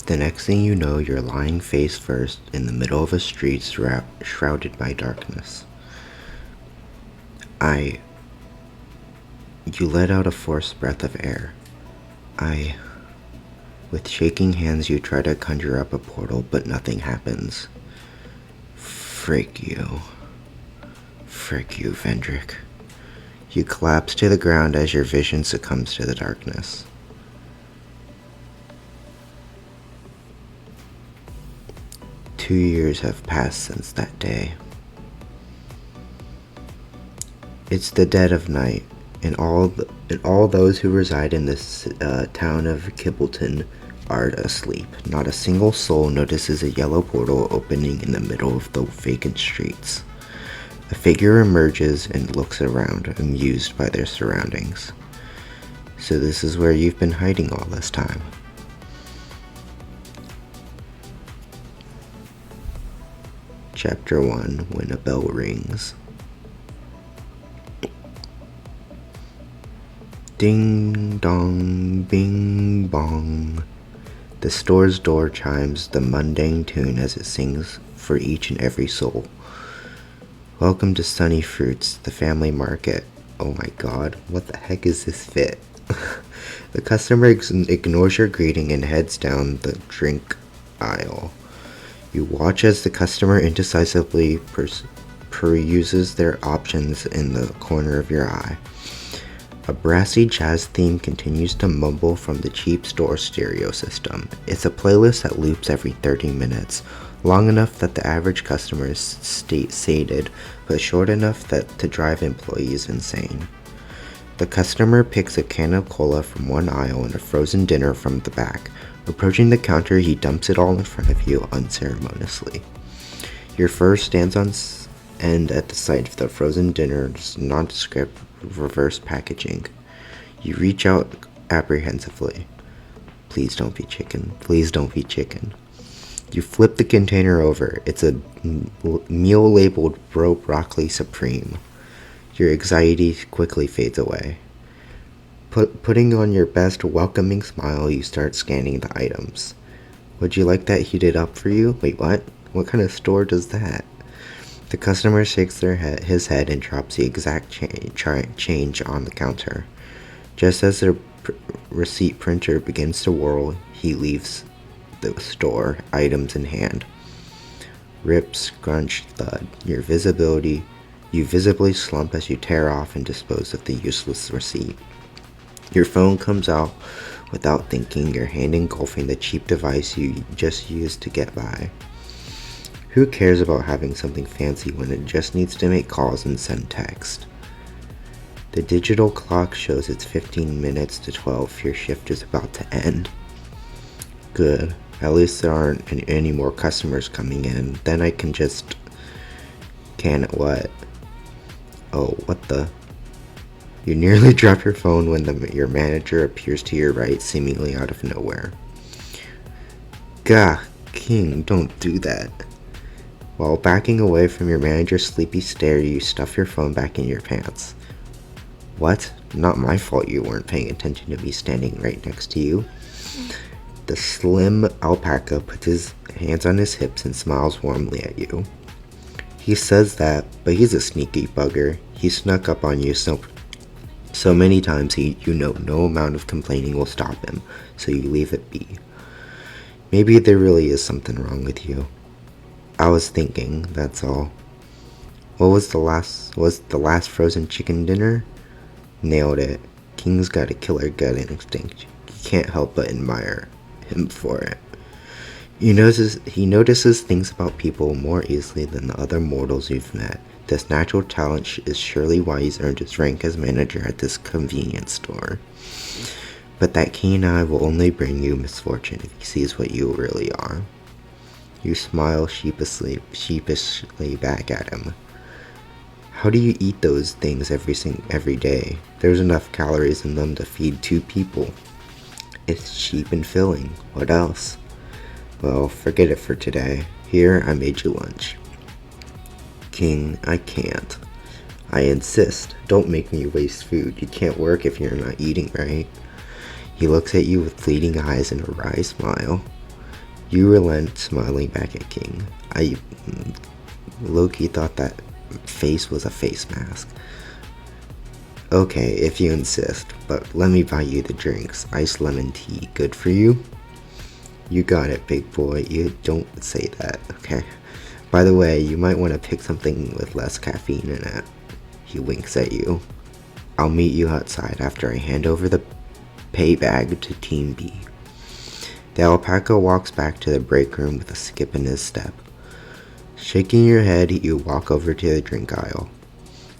The next thing you know, you're lying face first in the middle of a street shrouded by darkness. You let out a forced breath of air. With shaking hands, you try to conjure up a portal, but nothing happens. Frick you, Vendrick. You collapse to the ground as your vision succumbs to the darkness. Two years have passed since that day. It's the dead of night, and all those who reside in this town of Kibbleton are asleep. Not a single soul notices a yellow portal opening in the middle of the vacant streets. A figure emerges and looks around, amused by their surroundings. So this is where you've been hiding all this time. Chapter 1: When a Bell Rings. Ding dong, bing bong. The store's door chimes the mundane tune as it sings for each and every soul. Welcome to Sunny Fruits, the family market. Oh my god, what the heck is this fit? The customer ignores your greeting and heads down the drink aisle. You watch as the customer indecisively peruses their options in the corner of your eye. A brassy jazz theme continues to mumble from the cheap store stereo system. It's a playlist that loops every 30 minutes, long enough that the average customer is sated, but short enough to drive employees insane. The customer picks a can of cola from one aisle and a frozen dinner from the back. Approaching the counter, he dumps it all in front of you unceremoniously. Your fur stands on end at the sight of the frozen dinner's nondescript reverse packaging. You reach out apprehensively. Please don't be chicken. Please don't be chicken. You flip the container over. It's a meal labeled Broccoli Supreme. Your anxiety quickly fades away. Putting on your best welcoming smile, you start scanning the items. Would you like that heated up for you? Wait, what? What kind of store does that? The customer shakes his head and drops the exact change on the counter. Just as the receipt printer begins to whirl, he leaves the store, items in hand. Rip, scrunch, thud. You visibly slump as you tear off and dispose of the useless receipt. Your phone comes out without thinking, your hand engulfing the cheap device you just used to get by. Who cares about having something fancy when it just needs to make calls and send text? The digital clock shows it's 15 minutes to 12. Your shift is about to end. Good. At least there aren't any more customers coming in. Then I can just... Can what? Oh, what the... You nearly drop your phone when your manager appears to your right, seemingly out of nowhere. Gah, King, don't do that. While backing away from your manager's sleepy stare, you stuff your phone back in your pants. What? Not my fault you weren't paying attention to me standing right next to you. The slim alpaca puts his hands on his hips and smiles warmly at you. He says that, but he's a sneaky bugger. He snuck up on you so many times no amount of complaining will stop him, so you leave it be. Maybe there really is something wrong with you. I was thinking, that's all. Was the last frozen chicken dinner? Nailed it. King's got a killer gut instinct. You can't help but admire him for it. He notices things about people more easily than the other mortals you've met. This natural talent is surely why he's earned his rank as manager at this convenience store. But that keen eye will only bring you misfortune if he sees what you really are. You smile sheepishly back at him. How do you eat those things every day? There's enough calories in them to feed 2 people. It's cheap and filling. What else? Well, forget it for today. Here, I made you lunch. King, I can't. I insist. Don't make me waste food. You can't work if you're not eating right. He looks at you with pleading eyes and a wry smile. You relent, smiling back at King. I low-key thought that face was a face mask. Okay, if you insist, but let me buy you the drinks. Iced lemon tea, good for you? You got it, big boy. You don't say that, okay? By the way, you might want to pick something with less caffeine in it. He winks at you. I'll meet you outside after I hand over the pay bag to Team B. The alpaca walks back to the break room with a skip in his step. Shaking your head, you walk over to the drink aisle.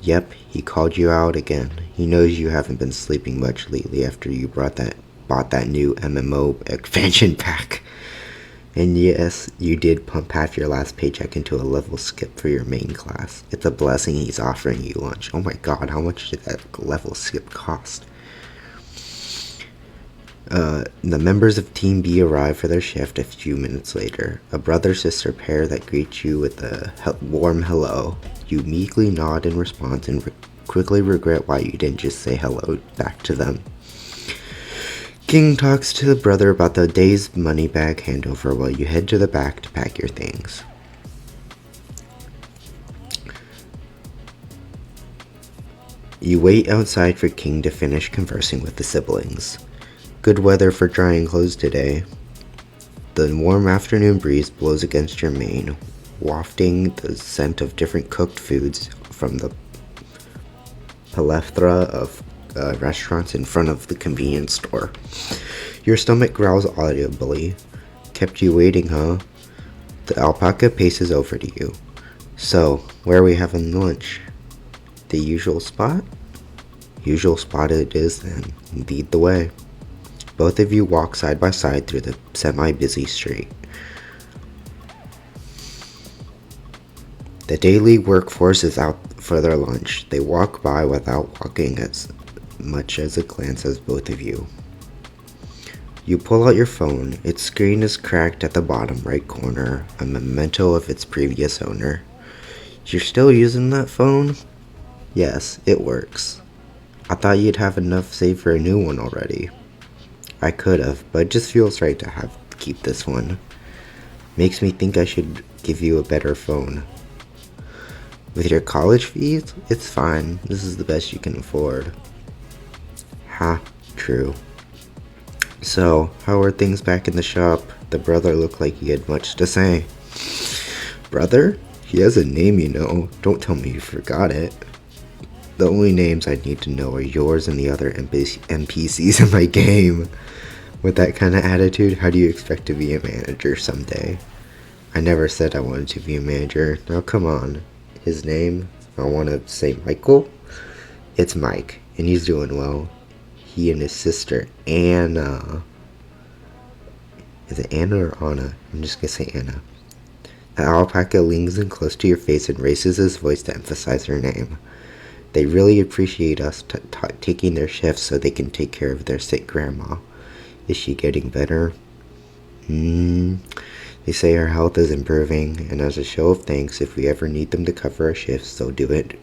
Yep, he called you out again. He knows you haven't been sleeping much lately after you bought that new MMO expansion pack. And yes, you did pump half your last paycheck into a level skip for your main class. It's a blessing he's offering you lunch. Oh my god, how much did that level skip cost? The members of Team B arrive for their shift a few minutes later. A brother-sister pair that greets you with a warm hello. You meekly nod in response and quickly regret why you didn't just say hello back to them. King talks to the brother about the day's money bag handover while you head to the back to pack your things. You wait outside for King to finish conversing with the siblings. Good weather for drying clothes today. The warm afternoon breeze blows against your mane, wafting the scent of different cooked foods from the plethora of restaurants in front of the convenience store. Your stomach growls audibly. Kept you waiting, huh? The alpaca paces over to you. So, where are we having lunch? The usual spot? Usual spot it is then. Lead the way. Both of you walk side by side through the semi-busy street. The daily workforce is out for their lunch. They walk by without walking as much as a glance as both of you. You pull out your phone. Its screen is cracked at the bottom right corner, a memento of its previous owner. You're still using that phone? Yes, it works. I thought you'd have enough saved for a new one already. I could have, but it just feels right to keep this one. Makes me think I should give you a better phone. With your college fees, it's fine. This is the best you can afford. Ha, true. So, how are things back in the shop? The brother looked like he had much to say. Brother? He has a name, you know. Don't tell me you forgot it. The only names I need to know are yours and the other NPCs in my game. With that kind of attitude, how do you expect to be a manager someday? I never said I wanted to be a manager. Now come on. His name, I want to say Michael. It's Mike, and he's doing well. He and his sister, Anna. Is it Anna or Anna? I'm just going to say Anna. The alpaca leans in close to your face and raises his voice to emphasize her name. They really appreciate us taking their shifts so they can take care of their sick grandma. Is she getting better? They say her health is improving, and as a show of thanks, if we ever need them to cover our shifts, they'll do it,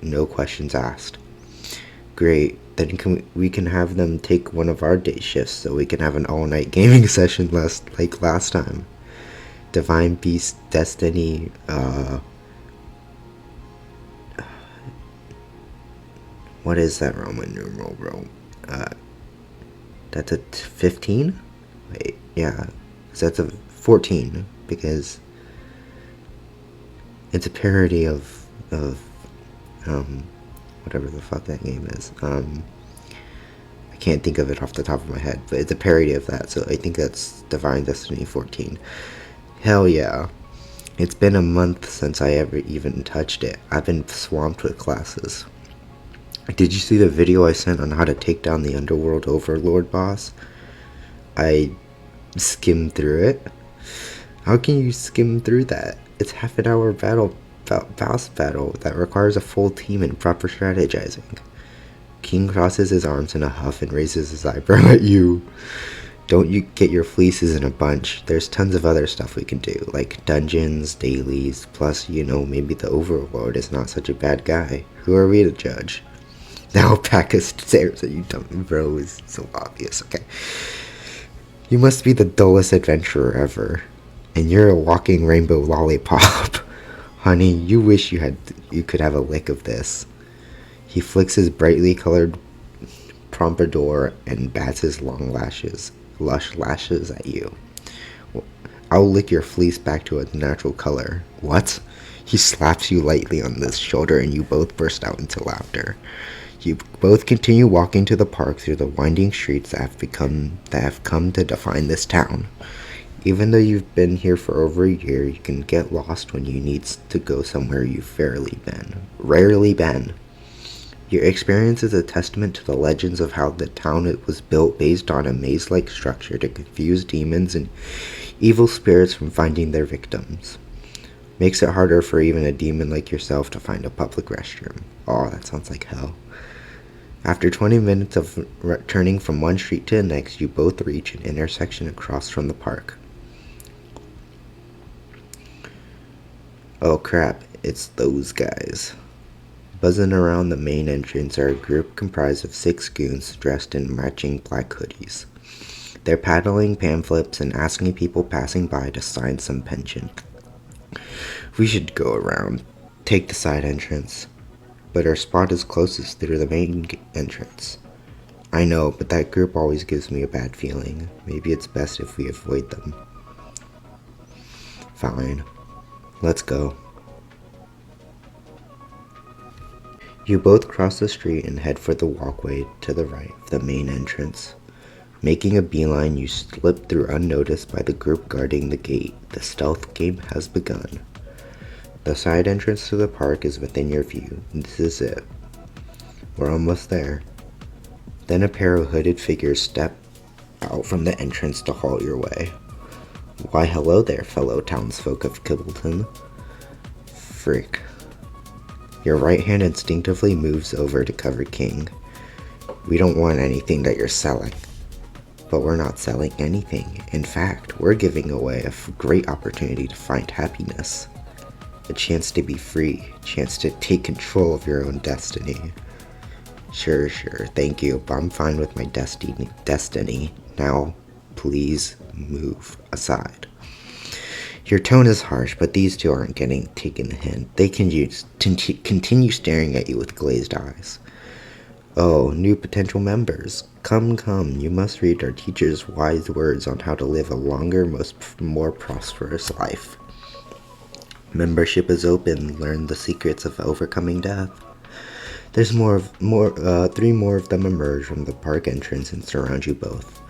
no questions asked. Great, then we can have them take one of our day shifts so we can have an all-night gaming session like last time. Divine Beast Destiny, what is that Roman numeral, bro? That's a 15? Wait, yeah. So that's a 14, because it's a parody of whatever the fuck that game is. I can't think of it off the top of my head, but it's a parody of that, so I think that's Divine Destiny 14. Hell yeah. It's been a month since I ever even touched it. I've been swamped with classes. Did you see the video I sent on how to take down the Underworld Overlord boss? I skimmed through it. How can you skim through that? It's half an hour boss battle that requires a full team and proper strategizing. King crosses his arms in a huff and raises his eyebrow at you. Don't you get your fleeces in a bunch. There's tons of other stuff we can do, like dungeons, dailies, plus, maybe the Overlord is not such a bad guy. Who are we to judge? The alpaca stares at you, dumb bro, is so obvious, okay. You must be the dullest adventurer ever. And you're a walking rainbow lollipop. Honey, you wish you could have a lick of this. He flicks his brightly colored pompadour and bats his lush lashes at you. I'll lick your fleece back to its natural color. What? He slaps you lightly on the shoulder and you both burst out into laughter. You both continue walking to the park through the winding streets that have come to define this town. Even though you've been here for over a year, you can get lost when you need to go somewhere you've rarely been. Your experience is a testament to the legends of how the town was built based on a maze-like structure to confuse demons and evil spirits from finding their victims. Makes it harder for even a demon like yourself to find a public restroom. Oh, that sounds like hell. After 20 minutes of turning from one street to the next, you both reach an intersection across from the park. Oh crap, it's those guys. Buzzing around the main entrance are a group comprised of 6 goons dressed in matching black hoodies. They're paddling pamphlets and asking people passing by to sign some pension. We should go around, take the side entrance, but our spot is closest through the main entrance. I know, but that group always gives me a bad feeling. Maybe it's best if we avoid them. Fine. Let's go. You both cross the street and head for the walkway to the right of the main entrance. Making a beeline, you slip through unnoticed by the group guarding the gate. The stealth game has begun. The side entrance to the park is within your view. This is it. We're almost there. Then a pair of hooded figures step out from the entrance to halt your way. Why, hello there, fellow townsfolk of Kibbleton. Frick. Your right hand instinctively moves over to cover King. We don't want anything that you're selling. But we're not selling anything. In fact, we're giving away a great opportunity to find happiness. A chance to be free. A chance to take control of your own destiny. Sure, thank you, but I'm fine with my destiny. Now, please move aside. Your tone is harsh, but these two aren't taking the hint. They can continue staring at you with glazed eyes. Oh, new potential members. Come, you must read our teacher's wise words on how to live a longer, more prosperous life. Membership is open. Learn the secrets of overcoming death. There's 3 more of them emerge from the park entrance and surround you both.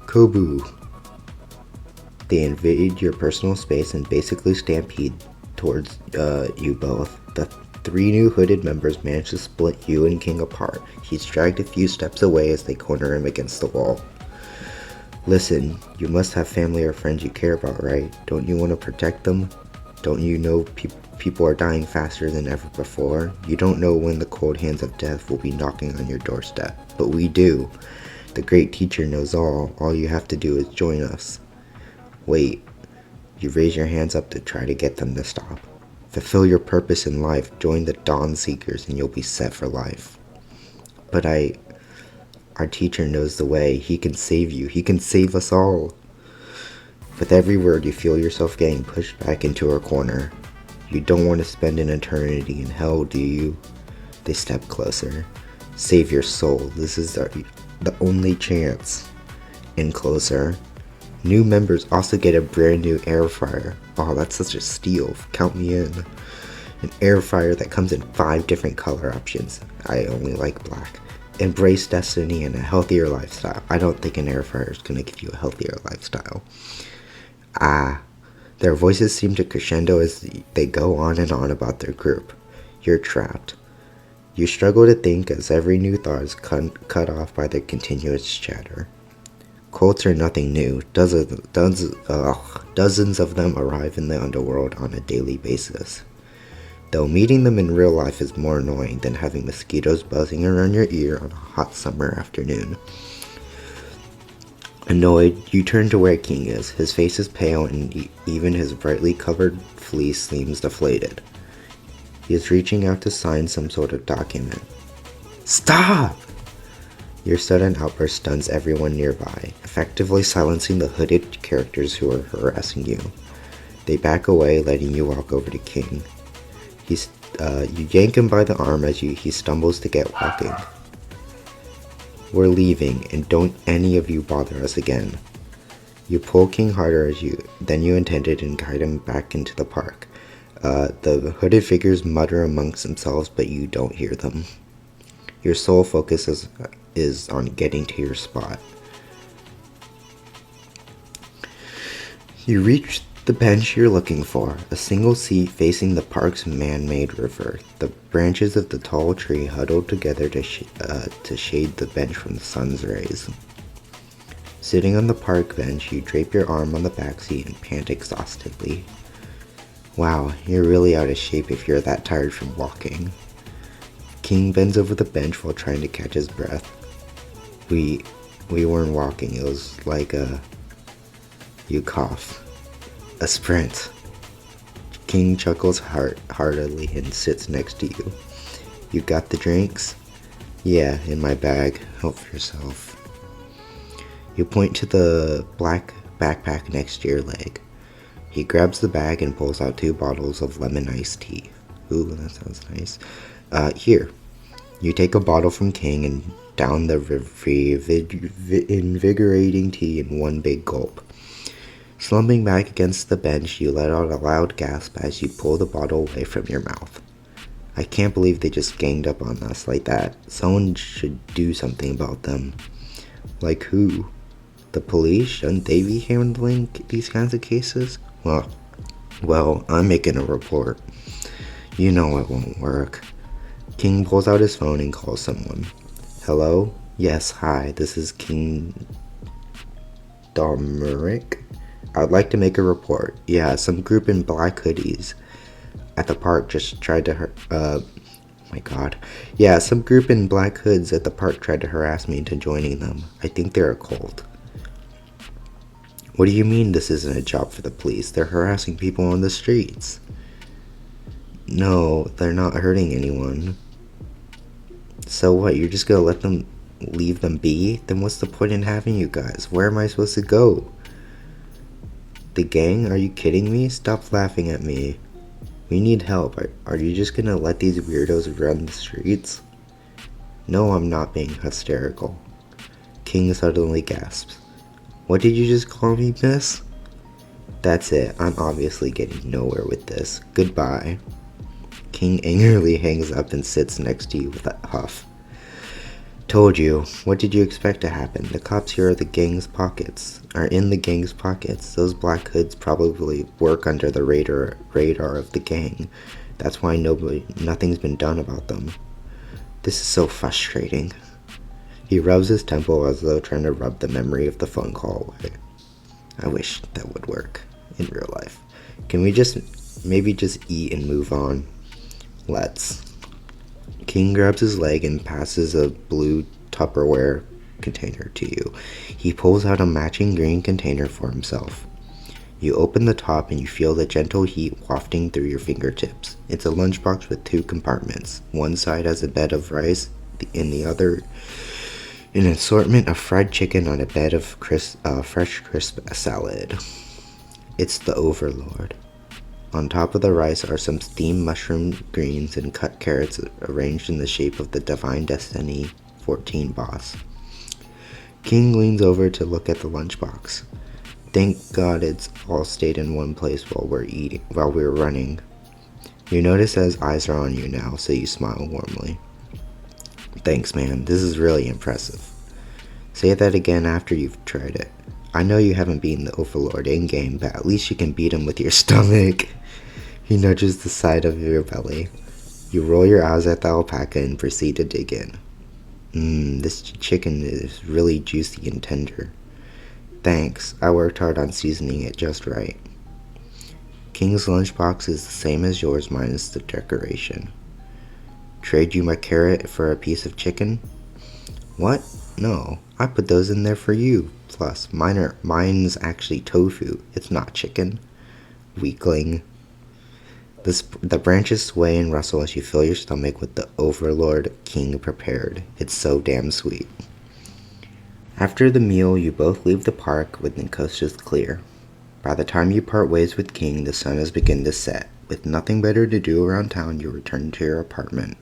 Kobu. They invade your personal space and basically stampede towards you both. The 3 new hooded members manage to split you and King apart. He's dragged a few steps away as they corner him against the wall. Listen, you must have family or friends you care about, right? Don't you want to protect them? Don't you know people are dying faster than ever before? You don't know when the cold hands of death will be knocking on your doorstep. But we do. The great teacher knows all. All you have to do is join us. Wait. You raise your hands up to try to get them to stop. Fulfill your purpose in life. Join the Dawn Seekers and you'll be set for life. But our teacher knows the way. He can save you. He can save us all. With every word, you feel yourself getting pushed back into a corner. You don't want to spend an eternity in hell, do you? They step closer. Save your soul. This is the only chance. And closer. New members also get a brand new air fryer. Oh, that's such a steal. Count me in. An air fryer that comes in 5 different color options. I only like black. Embrace destiny and a healthier lifestyle. I don't think an air fryer is going to give you a healthier lifestyle. Their voices seem to crescendo as they go on and on about their group. You're trapped. You struggle to think as every new thought is cut off by their continuous chatter. Cults are nothing new. Dozens of them arrive in the Underworld on a daily basis. Though meeting them in real life is more annoying than having mosquitoes buzzing around your ear on a hot summer afternoon. Annoyed, you turn to where King is. His face is pale and even his brightly covered fleece seems deflated. He is reaching out to sign some sort of document. Stop! Your sudden outburst stuns everyone nearby, effectively silencing the hooded characters who are harassing you. They back away, letting you walk over to King. You yank him by the arm as he stumbles to get walking. We're leaving, and don't any of you bother us again. You pull King harder than you intended and guide him back into the park. The hooded figures mutter amongst themselves, but you don't hear them. Your sole focus is on getting to your spot. You reach the bench you're looking for, a single seat facing the park's man-made river. The branches of the tall tree huddled together to shade the bench from the sun's rays. Sitting on the park bench, you drape your arm on the back seat and pant exhaustedly. Wow, you're really out of shape if you're that tired from walking. King bends over the bench while trying to catch his breath. We weren't walking, it was like you cough. A sprint. King chuckles heartily and sits next to you. You got the drinks? Yeah, in my bag. Help yourself. You point to the black backpack next to your leg. He grabs the bag and pulls out 2 bottles of lemon iced tea. Ooh, that sounds nice. Here. You take a bottle from King and down the invigorating tea in one big gulp. Slumping back against the bench, you let out a loud gasp as you pull the bottle away from your mouth. I can't believe they just ganged up on us like that. Someone should do something about them. Like who? The police? Shouldn't they be handling these kinds of cases? Well, I'm making a report. You know it won't work. King pulls out his phone and calls someone. Hello? Yes, hi, this is King Domeric. I'd like to make a report. Yeah, some group in black hoodies at the park just tried to Yeah, some group in black hoods at the park tried to harass me into joining them. I think they're a cult. What do you mean this isn't a job for the police? They're harassing people on the streets. No, they're not hurting anyone. So what, you're just gonna leave them be? Then what's the point in having you guys? Where am I supposed to go? The gang? Are you kidding me? Stop laughing at me. We need help. Are you just gonna let these weirdos run the streets? No, I'm not being hysterical. King suddenly gasps. What did you just call me, miss? That's it. I'm obviously getting nowhere with this. Goodbye. King angrily hangs up and sits next to you with a huff. Told you. What did you expect to happen? The cops here are in the gang's pockets. Those black hoods probably work under the radar of the gang. That's why nothing's been done about them. This is so frustrating. He rubs his temple as though trying to rub the memory of the phone call away. I wish that would work in real life. Can we maybe just eat and move on? Let's. King grabs his leg and passes a blue Tupperware container to you. He pulls out a matching green container for himself. You open the top and you feel the gentle heat wafting through your fingertips. It's a lunchbox with 2 compartments. One side has a bed of rice, in the other an assortment of fried chicken on a bed of fresh crisp salad. It's the Overlord. On top of the rice are some steamed mushroom greens and cut carrots arranged in the shape of the Divine Destiny 14 boss. King leans over to look at the lunchbox. Thank God it's all stayed in one place while we're running. You notice that his eyes are on you now, so you smile warmly. Thanks, man. This is really impressive. Say that again after you've tried it. I know you haven't beaten the Overlord in-game, but at least you can beat him with your stomach. He nudges the side of your belly. You roll your eyes at the alpaca and proceed to dig in. This chicken is really juicy and tender. Thanks, I worked hard on seasoning it just right. King's lunchbox is the same as yours minus the decoration. Trade you my carrot for a piece of chicken? What? No, I put those in there for you. Plus, mine's actually tofu. It's not chicken. Weakling. The branches sway and rustle as you fill your stomach with the Overlord King prepared. It's so damn sweet. After the meal, you both leave the park when the coast is clear. By the time you part ways with King, the sun has begun to set. With nothing better to do around town, you return to your apartment.